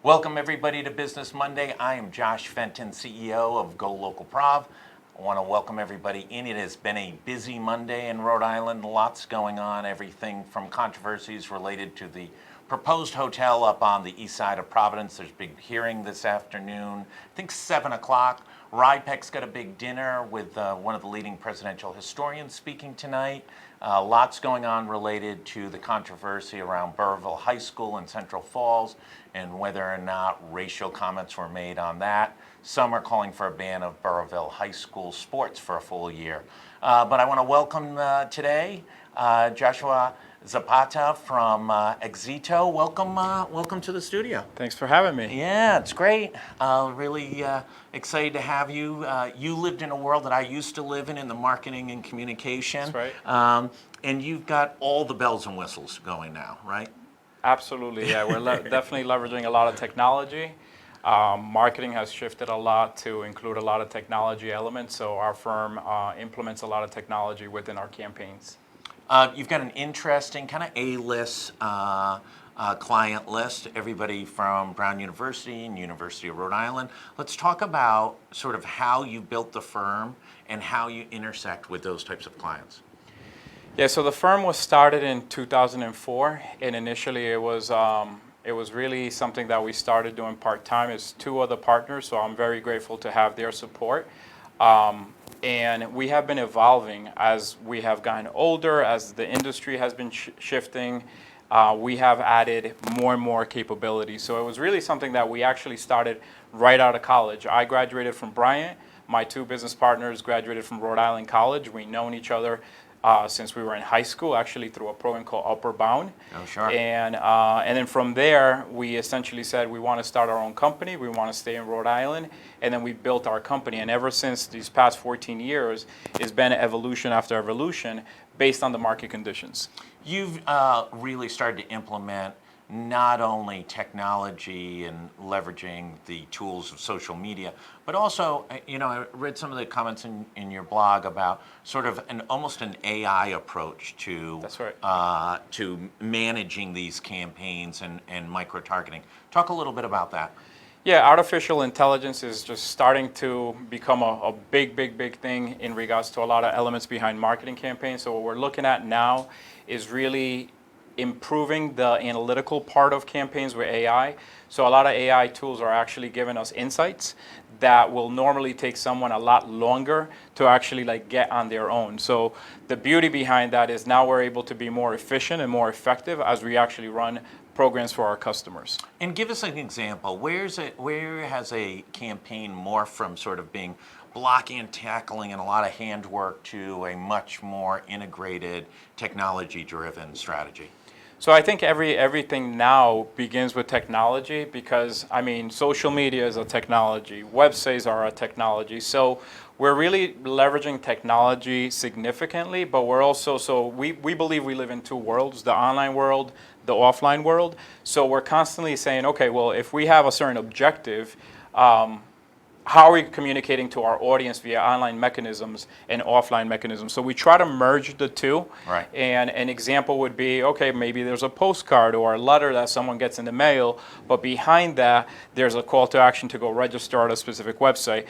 Welcome everybody to Business Monday. I am Josh Fenton, CEO of GoLocal Prov. I want to welcome everybody in. It has been a busy Monday in Rhode Island. Lots going on, everything from controversies related to the proposed hotel up on the east side of Providence. There's a big hearing this afternoon. I think 7 o'clock. RIPEC's got a big dinner with one of the leading presidential historians speaking tonight. Lots going on related to the controversy around Burrillville High School in Central Falls and whether or not racial comments were made on that. Some are calling for a ban of Burrillville High School sports for a full year. But I want to welcome today Jeshua Zapata from Xzito. Welcome to the studio. Thanks for having me. Yeah, it's great. Really excited to have you. You lived in a world that I used to live in the marketing and communication. That's right. And you've got all the bells and whistles going now, right? Absolutely, yeah. We're definitely leveraging a lot of technology. Marketing has shifted a lot to include a lot of technology elements, so our firm implements a lot of technology within our campaigns. You've got an interesting kind of A-list client list, everybody from Brown University and University of Rhode Island. Let's talk about sort of how you built the firm and how you intersect with those types of clients. Yeah, so the firm was started in 2004, and initially it was really something that we started doing part-time. It's two other partners, so I'm very grateful to have their support. And we have been evolving as we have gotten older, as the industry has been shifting. We have added more and more capabilities. So it was really something that we actually started right out of college. I graduated from Bryant. My two business partners graduated from Rhode Island College. We've known each other since we were in high school, actually through a program called Upward Bound. Oh, sure. And then from there, we essentially said we want to start our own company. We want to stay in Rhode Island. And then we built our company. And ever since these past 14 years, it's been evolution after evolution based on the market conditions. You've really started to implement not only technology and leveraging the tools of social media, but also, I read some of the comments in your blog about sort of almost an AI approach to That's right. To managing these campaigns and micro-targeting. Talk a little bit about that. Yeah, artificial intelligence is just starting to become a big thing in regards to a lot of elements behind marketing campaigns. So what we're looking at now is really improving the analytical part of campaigns with AI. So a lot of AI tools are actually giving us insights that will normally take someone a lot longer to actually get on their own. So the beauty behind that is now we're able to be more efficient and more effective as we actually run programs for our customers. And give us an example. Where has a campaign morphed from sort of being blocking and tackling and a lot of handwork to a much more integrated, technology-driven strategy? So I think everything now begins with technology because, social media is a technology. Websites are a technology. So we're really leveraging technology significantly, but we're also, we believe we live in two worlds, the online world, the offline world. So we're constantly saying, okay, well, if we have a certain objective, how are we communicating to our audience via online mechanisms and offline mechanisms? So we try to merge the two. Right. And an example would be, okay, maybe there's a postcard or a letter that someone gets in the mail, but behind that, there's a call to action to go register at a specific website.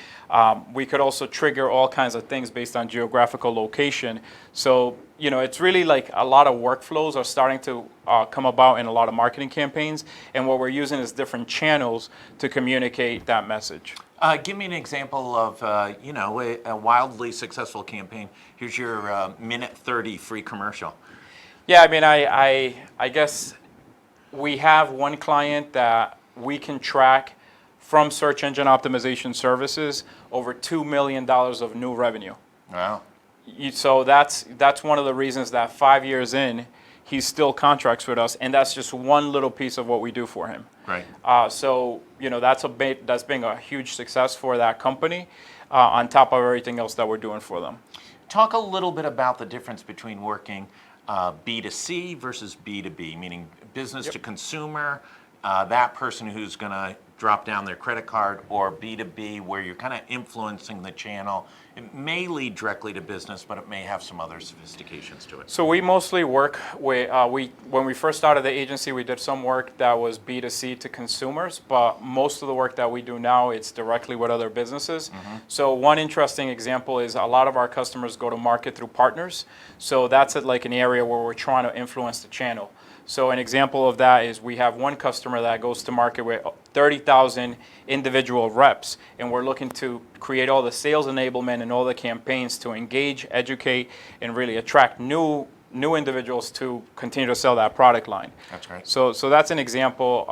We could also trigger all kinds of things based on geographical location. So, it's really like a lot of workflows are starting to come about in a lot of marketing campaigns. And what we're using is different channels to communicate that message. Give me an example of, a wildly successful campaign. Here's your minute 30 free commercial. Yeah, I guess we have one client that we can track from search engine optimization services over $2 million of new revenue. Wow. So that's one of the reasons that 5 years in, he still contracts with us, and that's just one little piece of what we do for him. Right. So that's been a huge success for that company, on top of everything else that we're doing for them. Talk a little bit about the difference between working B2c versus B2b, meaning business to consumer, that person who's going to drop down their credit card, or B2b where you're kind of influencing the channel. It may lead directly to business, but it may have some other sophistications to it. So we mostly work with, when we first started the agency, we did some work that was B2c to consumers, but most of the work that we do now, it's directly with other businesses. So one interesting example is a lot of our customers go to market through partners. So that's like an area where we're trying to influence the channel. So an example of that is we have one customer that goes to market with 30,000 individual reps, and we're looking to create all the sales enablement and all the campaigns to engage, educate, and really attract new individuals to continue to sell that product line. That's great. So that's an example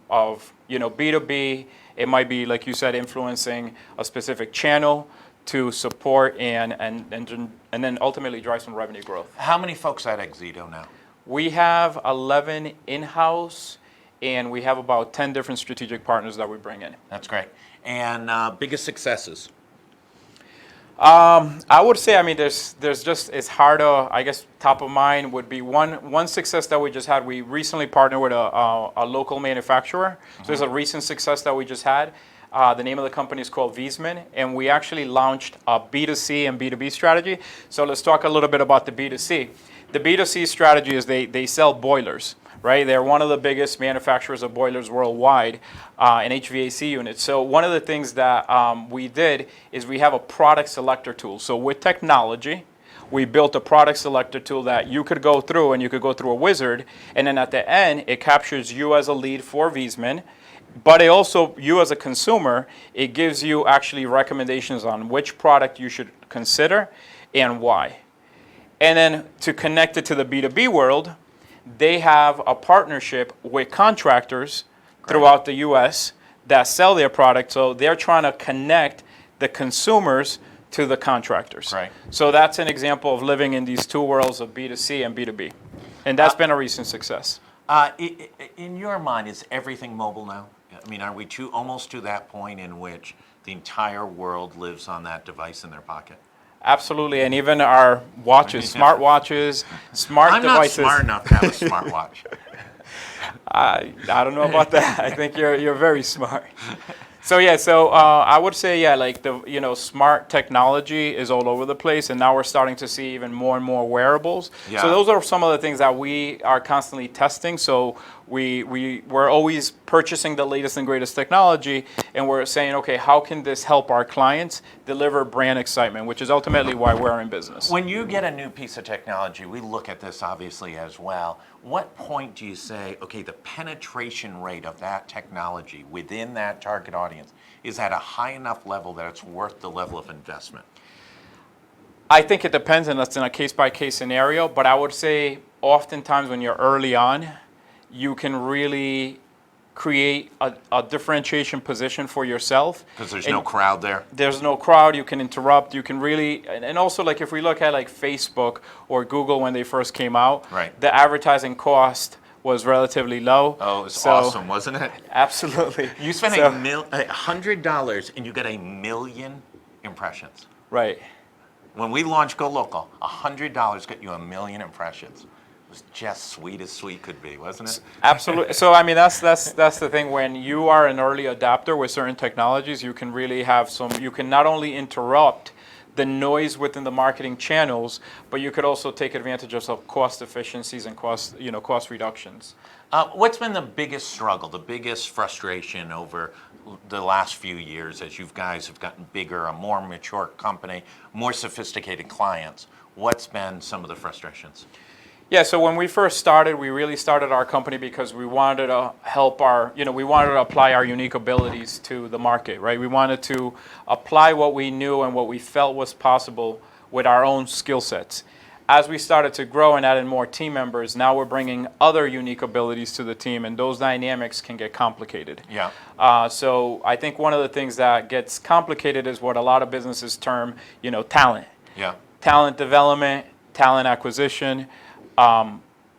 of B2B. It might be, like you said, influencing a specific channel to support and then ultimately drive some revenue growth. How many folks at Xzito now? We have 11 in-house, and we have about 10 different strategic partners that we bring in. That's great. And biggest successes? I would say, I mean, there's just, it's hard to, I guess, top of mind would be one success that we just had. We recently partnered with a local manufacturer. So there's a recent success that we just had. The name of the company is called Wiesman, and we actually launched a B2c and B2b strategy. So let's talk a little bit about the B2c. The B2c strategy is they sell boilers, right? They're one of the biggest manufacturers of boilers worldwide and HVAC units. So one of the things that we did is we have a product selector tool. So with technology, we built a product selector tool that you could go through, and you could go through a wizard, and then at the end, it captures you as a lead for Wiesman. But it also, you as a consumer, it gives you actually recommendations on which product you should consider and why. And then to connect it to the B2B world, they have a partnership with contractors throughout the U.S. that sell their product. So they're trying to connect the consumers to the contractors. Right. So that's an example of living in these two worlds of B2C and B2B. And that's been a recent success. In your mind, is everything mobile now? I mean, are we almost to that point in which the entire world lives on that device in their pocket? Absolutely, and even our watches, smartwatches, smart devices. I'm not smart enough to have a smartwatch. I don't know about that. I think you're very smart. So yeah, I would say like smart technology is all over the place, and now we're starting to see even more and more wearables. Yeah. So those are some of the things that we are constantly testing. So we're always purchasing the latest and greatest technology, and we're saying, okay, how can this help our clients deliver brand excitement, which is ultimately why we're in business. When you get a new piece of technology, we look at this obviously as well. What point do you say, okay, the penetration rate of that technology within that target audience is at a high enough level that it's worth the level of investment? I think it depends, and that's in a case-by-case scenario, but I would say oftentimes when you're early on, you can really create a differentiation position for yourself. Because there's no crowd there? There's no crowd, you can interrupt, you can really, and also like if we look at like Facebook or Google when they first came out, right, the advertising cost was relatively low. Oh, it was awesome, wasn't it? Absolutely. You spent $100 and you get 1 million impressions. Right. When we launched GoLocal, $100 got you 1 million impressions. It was just sweet as sweet could be, wasn't it? Absolutely. So I mean, that's the thing. When you are an early adopter with certain technologies, you can really have you can not only interrupt the noise within the marketing channels, but you could also take advantage of some cost efficiencies and cost reductions. What's been the biggest struggle, the biggest frustration over the last few years as you guys have gotten bigger, a more mature company, more sophisticated clients? What's been some of the frustrations? Yeah, so when we first started, we really started our company because we wanted to help we wanted to apply our unique abilities to the market, right? We wanted to apply what we knew and what we felt was possible with our own skill sets. As we started to grow and added more team members, now we're bringing other unique abilities to the team, and those dynamics can get complicated. Yeah. So I think one of the things that gets complicated is what a lot of businesses term, talent. Yeah. Talent development, talent acquisition.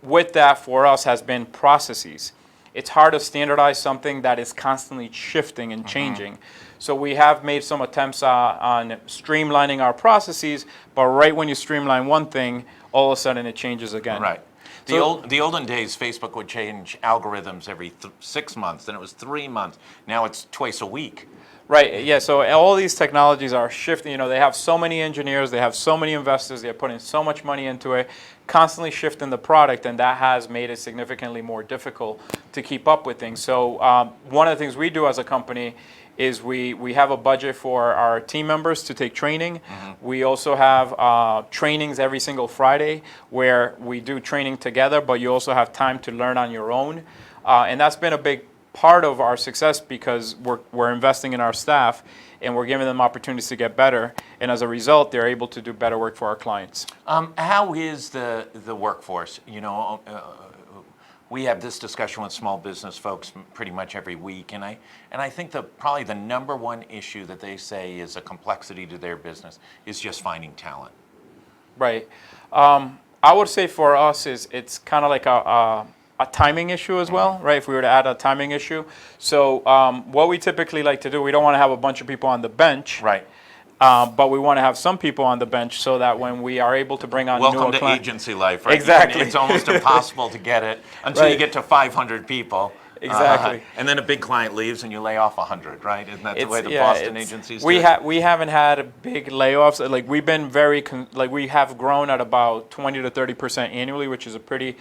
With that, for us, has been processes. It's hard to standardize something that is constantly shifting and changing. So we have made some attempts on streamlining our processes, but right when you streamline one thing, all of a sudden it changes again. Right. The olden days, Facebook would change algorithms every 6 months, then it was 3 months. Now it's twice a week. Right, yeah, so all these technologies are shifting. They have so many engineers, they have so many investors, they're putting so much money into it, constantly shifting the product, and that has made it significantly more difficult to keep up with things. So one of the things we do as a company is we have a budget for our team members to take training. We also have trainings every single Friday where we do training together, but you also have time to learn on your own. And that's been a big part of our success because we're investing in our staff and we're giving them opportunities to get better, and as a result they're able to do better work for our clients. How is the workforce? We have this discussion with small business folks pretty much every week, and I think probably the number one issue that they say is a complexity to their business is just finding talent. Right. I would say for us it's kind of like a timing issue as well, right? If we were to add a timing issue. So what we typically like to do, we don't want to have a bunch of people on the bench. Right. But we want to have some people on the bench so that when we are able to bring on Welcome newer to clients. agency life, right? Exactly. It's almost impossible to get it until you Right. get to 500 people. Exactly. And then a big client leaves and you lay off 100, right? Isn't that the way the Boston agencies do we it? we haven't had big layoffs. Like we've been we have grown at about 20 to 30% annually, which is a pretty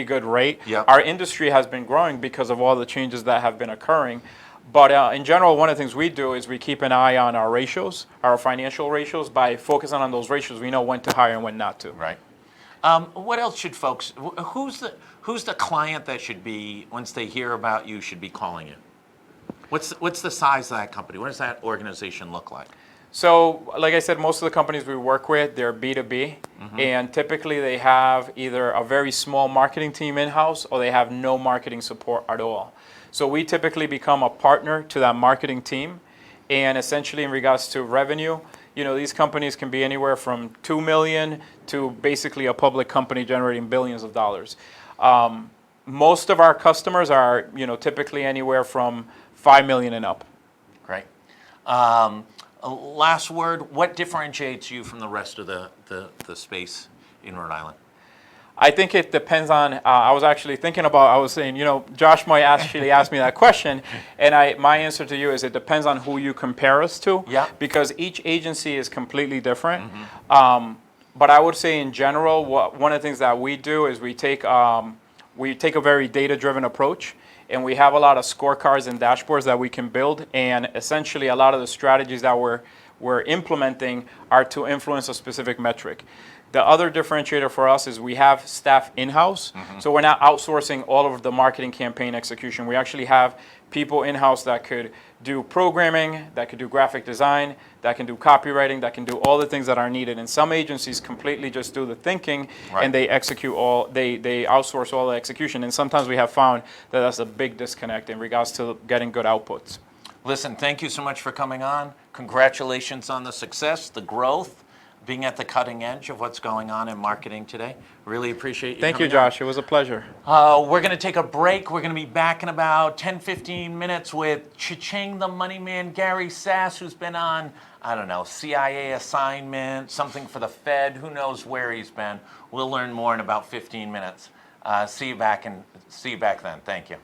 good rate. Yep. Our industry has been growing because of all the changes that have been occurring. But in general, one of the things we do is we keep an eye on our ratios, our financial ratios. By focusing on those ratios, we know when to hire and when not to. Right. What else should folks? Who's the client that should be, once they hear about you, should be calling you? What's the size of that company? What does that organization look like? So, like I said, most of the companies we work with, they're B2b, and typically they have either a very small marketing team in-house or they have no marketing support at all. So we typically become a partner to that marketing team, and essentially in regards to revenue, these companies can be anywhere from 2 million to basically a public company generating billions of dollars. Most of our customers are, typically anywhere from 5 million and up. Great. Last word, what differentiates you from the rest of the space in Rhode Island? I think it depends on, I was saying, Josh might actually ask me that question, and my answer to you is it depends on who you compare us to, Yeah. because each agency is completely different. But I would say in general, one of the things that we do is we take a very data-driven approach, and we have a lot of scorecards and dashboards that we can build, and essentially a lot of the strategies that we're implementing are to influence a specific metric. The other differentiator for us is we have staff in-house, so we're not outsourcing all of the marketing campaign execution. We actually have people in-house that could do programming, that could do graphic design, that can do copywriting, that can do all the things that are needed. And some agencies completely just do the thinking, Right. and they outsource all the execution. And sometimes we have found that that's a big disconnect in regards to getting good outputs. Listen, thank you so much for coming on. Congratulations on the success, the growth, being at the cutting edge of what's going on in marketing today. Really appreciate you Thank you, coming on. Josh. It was a pleasure. We're going to take a break. We're going to be back in about 10, 15 minutes with Cha-ching, the money man, Gary Sass, who's been on, I don't know, CIA assignment, something for the Fed. Who knows where he's been. We'll learn more in about 15 minutes. See you back then. Thank you.